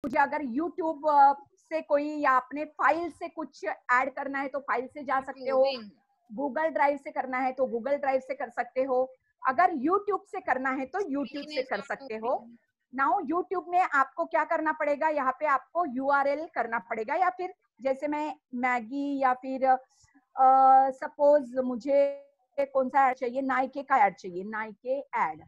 मुझे अगर यूट्यूब से कोई या अपने फाइल से कुछ ऐड करना है तो फाइल से जा सकते हो, गूगल ड्राइव से करना है तो गूगल ड्राइव से कर सकते हो, अगर यूट्यूब से करना है तो यूट्यूब से कर सकते हो। नाउ यूट्यूब में आपको क्या करना पड़ेगा, यहाँ पे आपको URL करना पड़ेगा, या फिर जैसे मैं मैगी या फिर सपोज मुझे कौन सा ऐड चाहिए, नाइके का ऐड चाहिए, नाइके ऐड।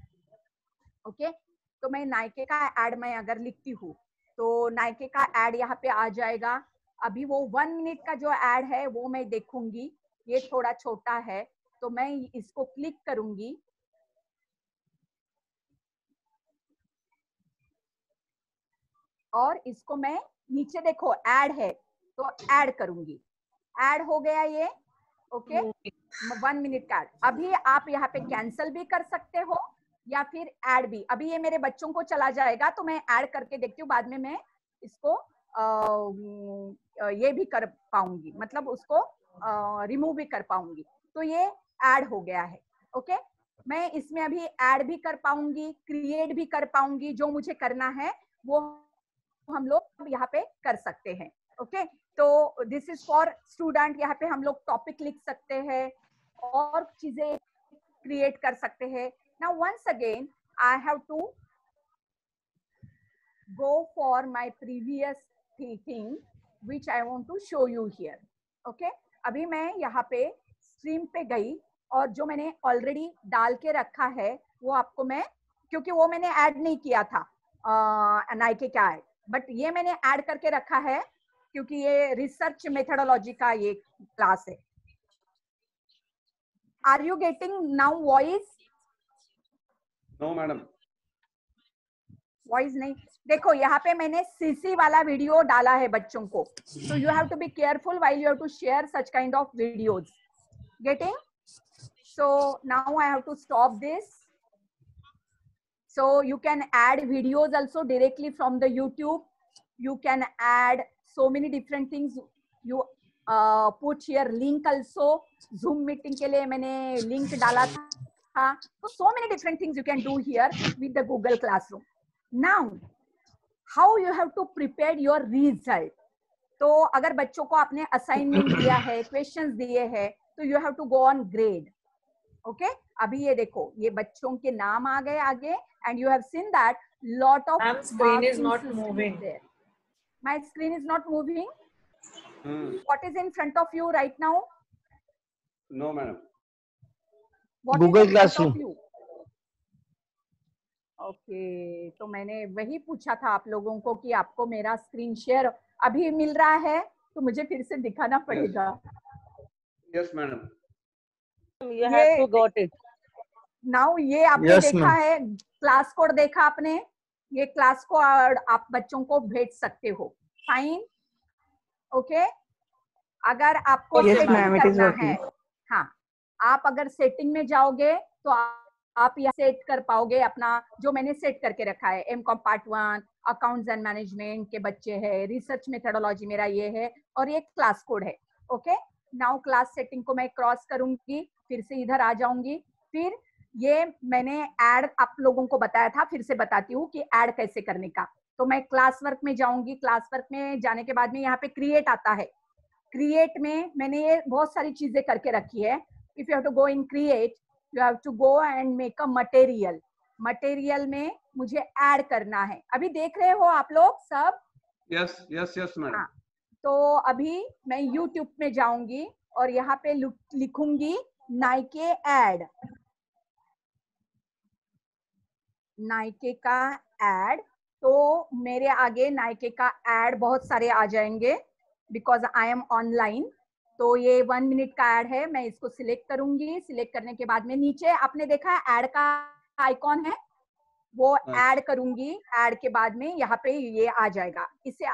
ओके, तो मैं नाइके का ऐड मैं अगर लिखती हूँ तो नाइके का ऐड यहाँ पे आ जाएगा। अभी वो 1 मिनट का जो ऐड है वो मैं देखूंगी, ये थोड़ा छोटा है तो मैं इसको क्लिक करूंगी और इसको मैं नीचे देखो ऐड है तो ऐड करूंगी, ऐड हो गया ये। ओके, 1 मिनट का ऐड। अभी आप यहाँ पे कैंसिल भी कर सकते हो या फिर ऐड भी। अभी ये मेरे बच्चों को चला जाएगा तो मैं ऐड करके देखती हूँ, बाद में मैं इसको ये भी कर पाऊंगी, मतलब उसको रिमूव भी कर पाऊंगी। तो ये ऐड हो गया है। ओके, मैं इसमें अभी ऐड भी कर पाऊंगी, क्रिएट भी कर पाऊंगी, जो मुझे करना है वो हम लोग यहाँ पे कर सकते हैं। ओके, तो दिस इज फॉर स्टूडेंट। यहाँ पे हम लोग टॉपिक लिख सकते हैं और चीजें क्रिएट कर सकते हैं। Now once again I have to go for my previous thing which I want to show you here. Okay, अभी मैं यहाँ पे स्ट्रीम पे गई और जो मैंने ऑलरेडी डाल के रखा है वो आपको मैं, क्योंकि वो मैंने ऐड नहीं किया था नाइके का ऐड, बट ये मैंने ऐड करके रखा है क्योंकि ये रिसर्च मेथोडोलॉजी का ये क्लास है। Are you getting now voice? No madam, voice नहीं। देखो यहाँ पे मैंने सीसी वाला वीडियो डाला है बच्चों को, so you have to be careful while you have to share such kind of videos. Getting? So now I have to stop this. So you can add videos also directly from the YouTube. You can add so many different things. You put here link also. Zoom meeting के लिए मैंने link डाला था. So many different things you can do here with the Google Classroom. Now how you have to prepare your result. तो अगर बच्चों को आपने असाइनमेंट दिया है, क्वेश्चंस दिए हैं, तो you have to go on grade. Okay, अभी ये देखो ये बच्चों के नाम आ गए आगे and you have seen that lot of screen is not moving. My screen is not moving. What is in front of you right now? No madam. What Google is in front Classroom. of you? Okay, तो मैंने वही पूछा था आप लोगों को कि आपको मेरा स्क्रीन शेयर अभी मिल रहा है तो मुझे फिर से दिखाना पड़ेगा। Yes madam. You have to got it. Now ये आपने Yes, देखा ma'am. है, क्लास कोड देखा आपने, ये क्लास को आप बच्चों को भेज सकते हो। Fine, okay. अगर आपको Yes, setting ma'am, it is करना working. है, हाँ, आप अगर सेटिंग में जाओगे तो आप यहाँ सेट कर पाओगे अपना जो मैंने सेट करके रखा है। MCom part 1, accounts and management के बच्चे हैं, रिसर्च मेथोडोलॉजी मेरा ये है और ये क्लास कोड है। ओके, नाउ क्लास सेटिंग को मैं क्रॉस करूंगी, फिर से इधर आ जाऊंगी, फिर ये मैंने ऐड आप लोगों को बताया था, फिर से बताती हूँ कि ऐड कैसे करने का। तो मैं क्लास वर्क में जाऊंगी, क्लास वर्क में जाने के बाद में यहाँ पे क्रिएट आता है। क्रिएट में मैंने ये बहुत सारी चीजें करके रखी है। If you have to go in create, you have to go and make a material. Material में मुझे ऐड करना है। अभी देख रहे हो आप लोग सब? Yes, yes, yes madam. हाँ, तो अभी मैं YouTube में जाऊंगी और यहाँ पे लिखूंगी नाइके ऐड, नाइके का ऐड। तो मेरे आगे नाइके का ऐड बहुत सारे आ जाएंगे बिकॉज आई एम ऑनलाइन। तो ये 1 मिनट का ऐड है, मैं इसको सिलेक्ट करूंगी। सिलेक्ट करने के बाद में नीचे आपने देखा ऐड का आइकॉन है, वो ऐड करूंगी। ऐड के बाद में यहाँ पे ये आ जाएगा। इससे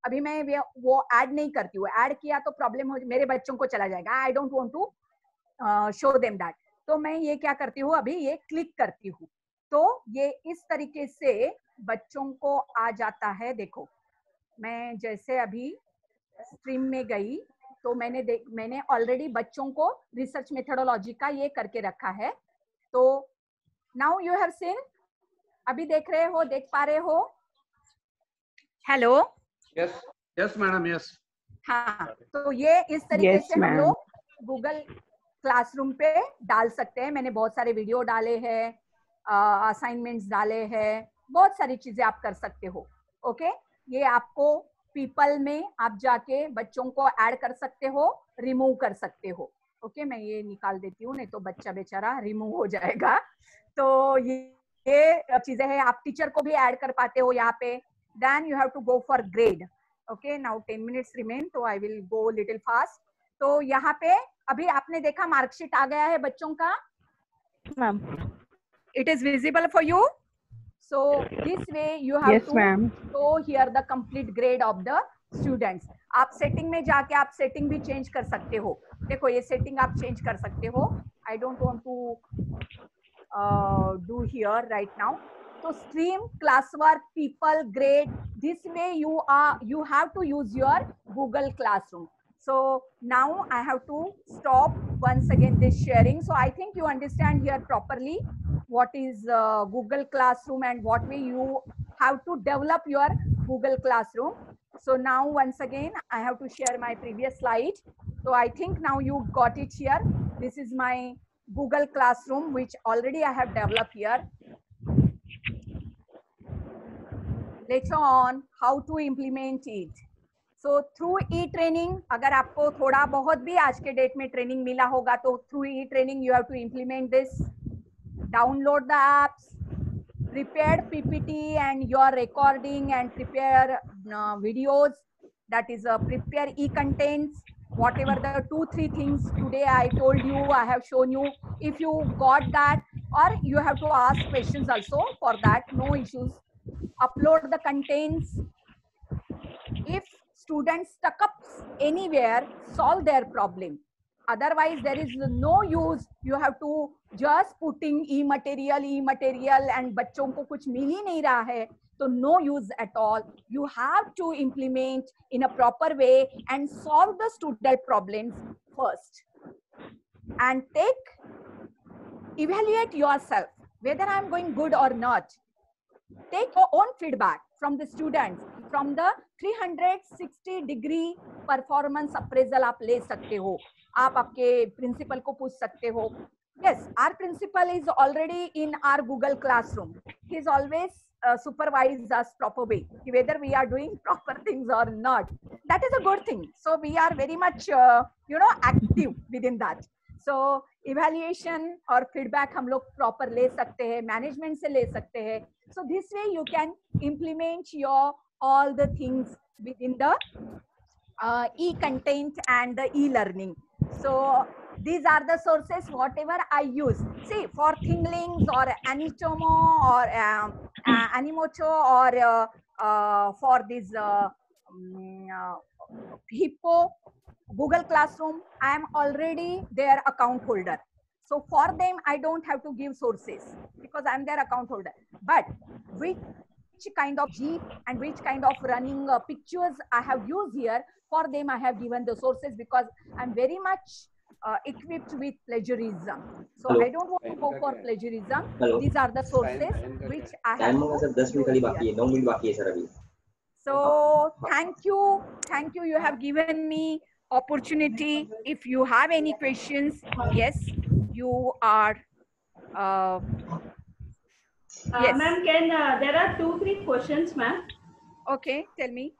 अभी मैं वो ऐड नहीं करती हूँ, ऐड किया तो प्रॉब्लम हो, मेरे बच्चों को चला जाएगा। I don't want to show them that. तो मैं ये क्या करती हूँ, अभी ये क्लिक करती हूँ तो ये इस तरीके से बच्चों को आ जाता है। देखो मैं जैसे अभी स्ट्रीम में गई तो मैंने ऑलरेडी बच्चों को रिसर्च मेथोडोलॉजी का ये करके रखा है। तो नाउ यू हैव सीन, अभी देख रहे हो, देख पा रहे हो? Hello. Yes. Yes, madam. Yes. हाँ, तो ये इस तरीके Yes, से हम ma'am. लोग गूगल क्लासरूम पे डाल सकते हैं। मैंने बहुत सारे वीडियो डाले हैं, असाइनमेंट्स डाले हैं, बहुत सारी चीजें आप कर सकते हो। ओके, ये आपको पीपल में आप जाके बच्चों को ऐड कर सकते हो, रिमूव कर सकते हो। ओके, मैं ये निकाल देती हूँ, नहीं तो बच्चा बेचारा रिमूव हो जाएगा। तो ये चीजें हैं, आप टीचर को भी ऐड कर पाते हो यहाँ पे। Then you have to go for grade. Okay, now 10 minutes remain, तो I will go little fast. तो यहाँ पे अभी आपने देखा मार्कशीट आ गया है बच्चों का। Ma'am. It is visible for you. So this way you have Yes, to ma'am. show here the complete grade of the students. आप सेटिंग में जाके आप सेटिंग भी चेंज कर सकते हो। देखो ये सेटिंग आप चेंज कर सकते हो। I don't want to do here right now. So stream, classwork, people, grade. This way you have to use your Google Classroom. So now I have to stop once again this sharing. So I think you understand here properly what is Google Classroom and what way you have to develop your Google Classroom. So now once again I have to share my previous slide. So I think now you got it here. This is my Google Classroom, which already I have developed here. Later on, how to implement it. So through e-training, अगर आपको थोड़ा बहुत भी आज के date में training मिला होगा तो through e-training you have to implement this. Download the apps, prepare PPT and your recording and prepare videos. That is prepare e-contents. Whatever the 2-3 things today I told you, I have shown you. If you got that, or you have to ask questions also for that, no issues. Upload the contents. If students stuck up anywhere, solve their problem. Otherwise, there is no use. You have to just putting e-material and बच्चों को कुछ मिल ही नहीं रहा है, so no use at all. You have to implement in a proper way and solve the student problems first. And evaluate yourself whether I'm going good or not. Take your own feedback from the students. From the 360-degree performance appraisal आप ले सकते हो. आप आपके principal को पूछ सकते हो. Yes, our principal is already in our Google Classroom. He is always supervise us proper way, whether we are doing proper things or not. That is a good thing. So we are very much active within that. So evaluation और feedback हम लोग proper ले सकते हैं, management से ले सकते हैं. So this way you can implement your all the things within the e-content and the e-learning. So these are the sources whatever I use. See, for Thinglings or Anitomo or Animoto or for this Hippo, Google Classroom, I am already their account holder. So for them, I don't have to give sources because I'm their account holder. But which kind of Jeep and which kind of running pictures I have used here, for them I have given the sources because I'm very much equipped with plagiarism. So Hello. I don't want to go for plagiarism. Hello. These are the sources which I have time होगा sir 10 minute खाली बाकी है 9 minute बाकी है sir अभी. So thank you. You have given me opportunity. If you have any questions, yes, you are. Yes. Ma'am, there are 2-3 questions, ma'am. Okay, tell me.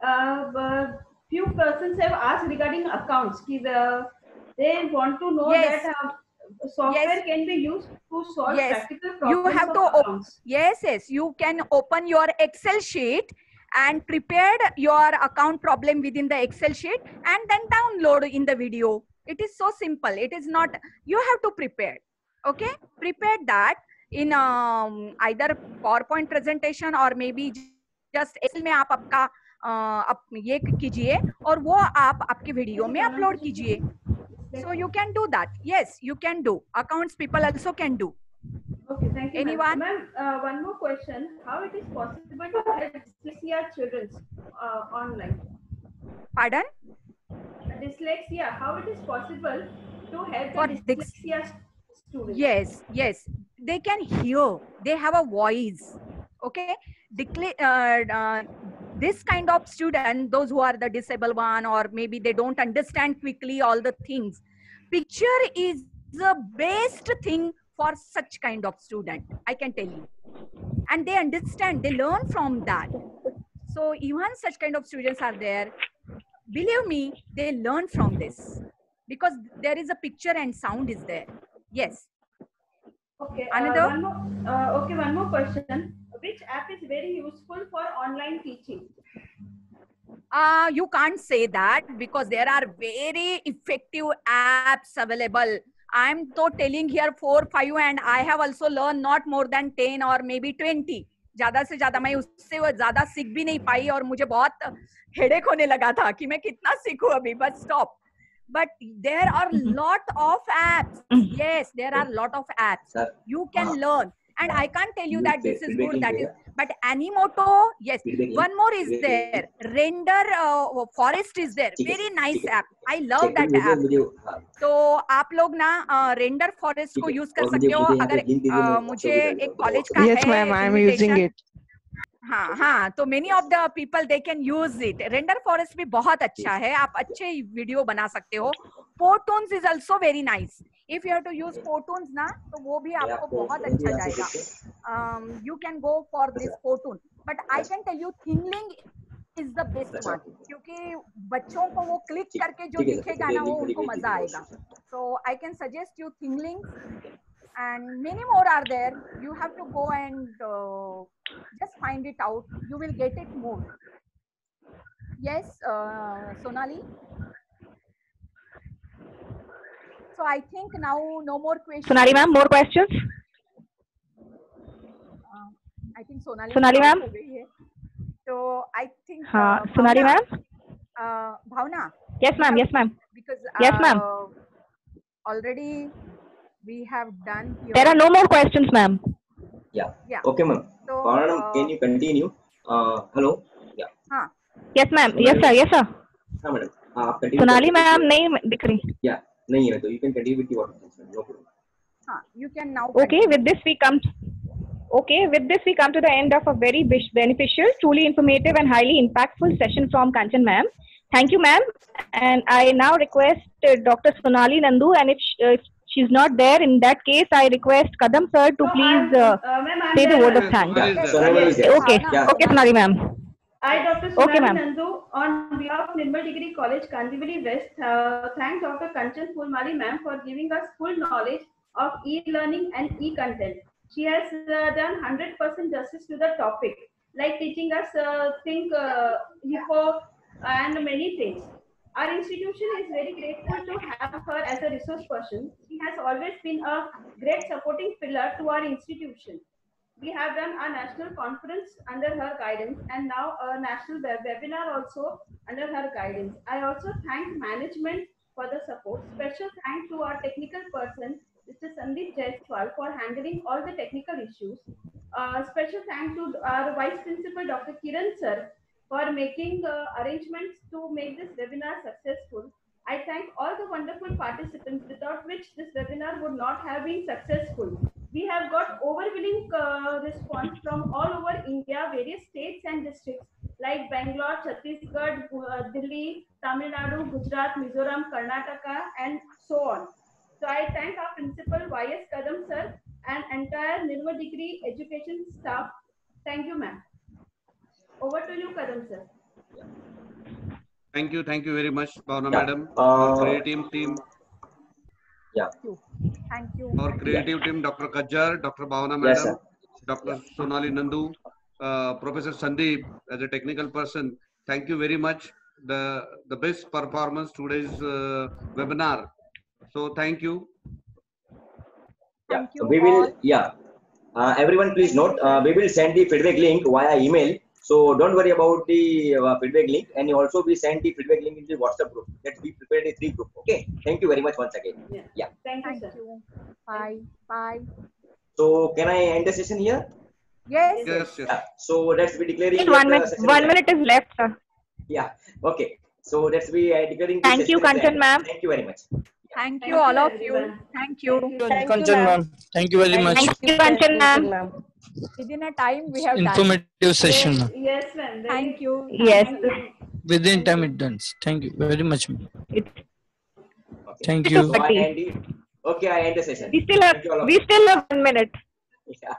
Few persons have asked regarding accounts. They want to know Yes. that software Yes. can be used to solve Yes. practical You problems have of to accounts. yes, you can open your Excel sheet and prepare your account problem within the Excel sheet and then download in the video. It is so simple. It is not, you have to prepare. Okay, prepare that in either PowerPoint presentation or maybe just Excel में आप आपका ये कीजिए और वो आप आपके video में अपलोड कीजिए. So you can do that. Yes, you can do. Accounts people also can do. Okay, thank you. Anyone? Ma'am, one more question. How it is possible to help dyslexia children online? Pardon? Dyslexia, how it is possible to help For the dyslexia students? Yes. They can hear. They have a voice. Okay. this kind of student, those who are the disabled one, or maybe they don't understand quickly all the things, picture is the best thing for such kind of student, I can tell you. And they understand, they learn from that. So even such kind of students are there. Believe me, they learn from this because there is a picture and sound is there. Yes. Okay. Another? One more question. Which app is very useful for online teaching? You can't say that because there are very effective apps available. I'm तो telling here 4, 5 and I have also learned not more than 10 or maybe 20. ज्यादा से ज्यादा मैं उससे ज्यादा सीख भी नहीं पाई और मुझे बहुत हेडेक होने लगा था कि मैं कितना सीखूं अभी. But stop. But there are lot of apps. Yes, there are lot of apps. You can learn. And I can't tell you that this is good, that is. But Animoto, yes. One more is there. Render Forest is there. Very nice app. I love that app. तो आप लोग ना Render Forest को use कर सकते हो अगर मुझे एक कॉलेज का है. Yes, ma'am. I am using it. हाँ हाँ, तो many of the people they can use it. Render Forest भी बहुत अच्छा है, आप अच्छे वीडियो बना सकते हो. Potoons is also very nice. If you have to use Potoons ना, तो वो भी आपको बहुत अच्छा जाएगा. You can go for this Potoon. But I can tell you, Thingling is the best one. क्योंकि बच्चों को वो क्लिक करके जो दिखेगा ना, वो उनको मजा आएगा. So I can suggest you Thingling. And many more are there. You have to go and just find it out. You will get it more. Yes, Sonali. So I think now no more questions. Sonali ma'am, more questions? I think Sonali. Sonali ma'am. So I think. Sonali ma'am. Bhavna. Yes ma'am. Yes ma'am. Because yes ma'am. Already we have done here. There are no more questions, ma'am. Yeah. Yeah. Okay, ma'am. So, can you continue? Hello. Yeah. Yes, ma'am. Yes, sir. Yes, sir. हाँ madam. आप Sonali ma'am नहीं दिख रही. Yeah. नहीं है तो you can continue with your questions. No problem. You can now. Okay. With this we come. Okay. With this we come to the end of a very beneficial, truly informative, and highly impactful session from Kanchan ma'am. Thank you, ma'am. And I now request Dr. Sonali Nandu, and if she's not there, in that case, I request Kadam sir to please say the word of thanks. Okay, okay, Sonali ma'am. I, Dr. Sonali Nandu, on behalf of Nirmal Degree College, Kandivali West, thank Dr. Kanchan Phulmali ma'am for giving us full knowledge of e-learning and e-content. She has done 100% justice to the topic, like teaching us HIPPO and many things. Our institution is very grateful to have her as a resource person. She has always been a great supporting pillar to our institution. We have done a national conference under her guidance and now a national webinar also under her guidance. I also thank management for the support. Special thanks to our technical person, Mr. Sandeep Jaiswal, for handling all the technical issues. Special thanks to our Vice Principal, Dr. Kiran sir, for making arrangements to make this webinar successful. I thank all the wonderful participants without which this webinar would not have been successful. We have got overwhelming response from all over India, various states and districts like Bangalore, Chhattisgarh, Delhi, Tamil Nadu, Gujarat, Mizoram, Karnataka, and so on. So I thank our principal Y.S. Kadam sir and entire Nirmal Degree education staff. Thank you, ma'am. Over to you, Kadam sir. Thank you very much, Bhavna madam. Our creative team. Yeah. Thank you. Our creative team, Dr. Kajjar, Dr. Bhavna madam, yes, Dr. Sonali Nandu, Professor Sandeep as a technical person. Thank you very much. The best performance today's webinar. So thank you. Yeah. Thank you. We will. Yeah. Everyone, please note. We will send the feedback link via email. So don't worry about the feedback link, and you also be sent the feedback link in the WhatsApp group. Let's be prepared a 3 group. Okay. Thank you very much once again. Yeah. Thank you, sir. Bye. Bye. So can I end the session here? Yes. Yes. Yeah. So let's be declaring. 1 minute. 1 minute is left, sir. Yeah. Okay. So let's be declaring. Thank you, Kanchan ma'am. Thank you very much. Thank you, all of you. Thank you. Thank you, Kanchan ma'am. ma'am. Thank you very much. Thank you, Kanchan ma'am. Within a time we have done. Informative session, ma'am. Yes, ma'am. Very- Thank you. Yes. Within time it done. Thank you very much, ma'am. It's Okay. Thank you. So I end it. Okay, I end the session. we still Thank you all have of you. 1 minute. Yeah.